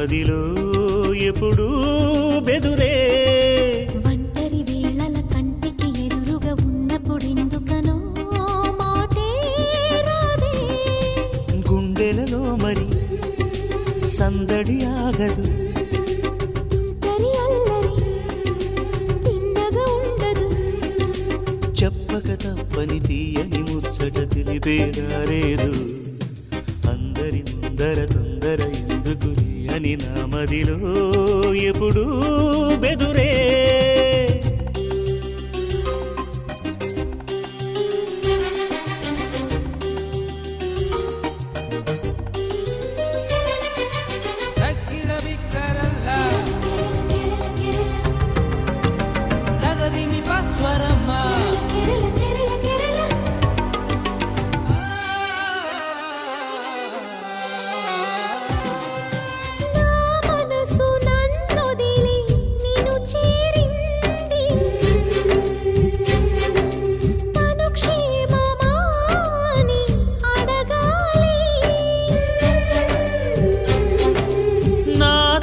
మదిలో ఎప్పుడూ బెదురే. ఒంటరి వేళల కంటికి ఎదురుగా ఉన్నప్పుడెందుకనో మాటే రాదే. గుండెలలో మరి సందడి ఆగదు. తుంటరి అల్లరి తిన్నగా ఉండదు. చెప్పక తప్పని తీయని ముచ్చట తెలిపేదారేదు. అందరి ముందర తొందర ఎందుకులే అని నా మదిలో ఎప్పుడూ బెదురే.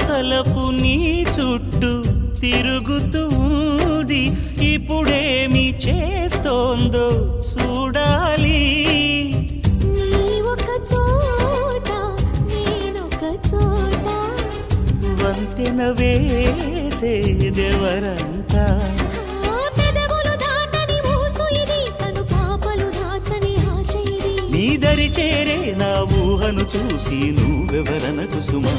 తలపు నీ చుట్టూ తిరుగుతుంది, ఇప్పుడేమి చేస్తోందో చూడాలి. నీ ఒక చోట నేనొక చోట, వంతెన వేసేదెవరంతా. పెదవులు దాటని మోసు ఇది, తను పాపలు దాచని ఆశ ఇది. నీ దరి చేరే నా ఊహను చూసి నువ్వెవరనకు సుమా.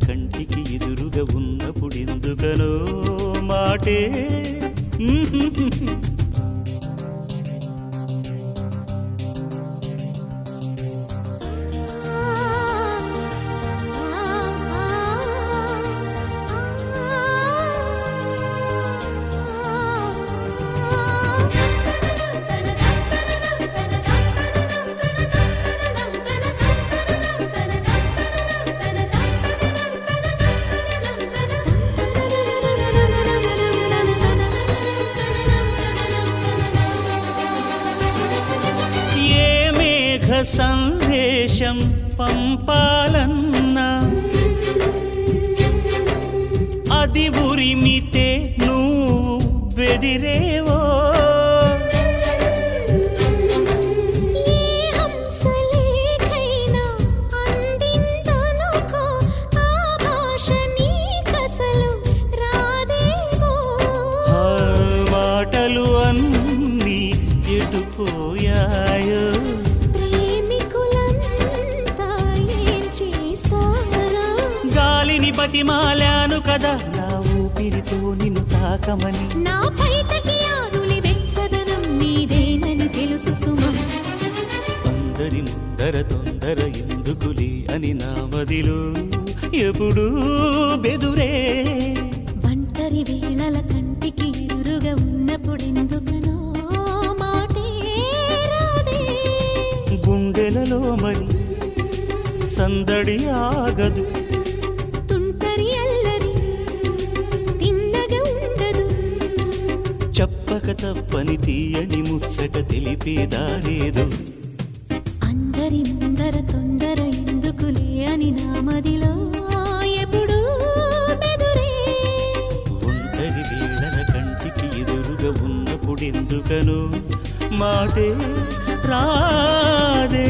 కంటికి ఎదురుగా ఉన్నప్పుడెందుకనో మాటే. సందేశం పంపాలన్నా అది ఉరిమితే నువ్వు బెదిరేవో. మాటలు అన్నీ ఎటుపోయాయో. గాలిని బతిమాలాను కదా నా ఊపిరితో నిన్ను తాకమని. నా బయటకి ఆరులి వెచ్చదనం నీదేనని తెలుసు సుమా. అందరి ముందర తొందర ఎందుకులే అని నా మదిలో ఎప్పుడూ బెదురే. ఒంటరి వేళల కంటికి ఎదురుగా ఉన్నప్పుడెందుకనో మాటే రాదే. గుండెలలో మరి సందడి ఆగదు. తుంటరి అల్లరి తిన్నగా ఉండదు. చెప్పక తప్పని తీయని ముచ్చట తెలిపేదారేదు. అందరి ముందర తొందర ఎందుకులే అని నా మదిలో ఎప్పుడూ బెదురే. ఒంటరి వేళల కంటికి ఎదురుగా ఉన్నప్పుడెందుకనో మాటే రాదే.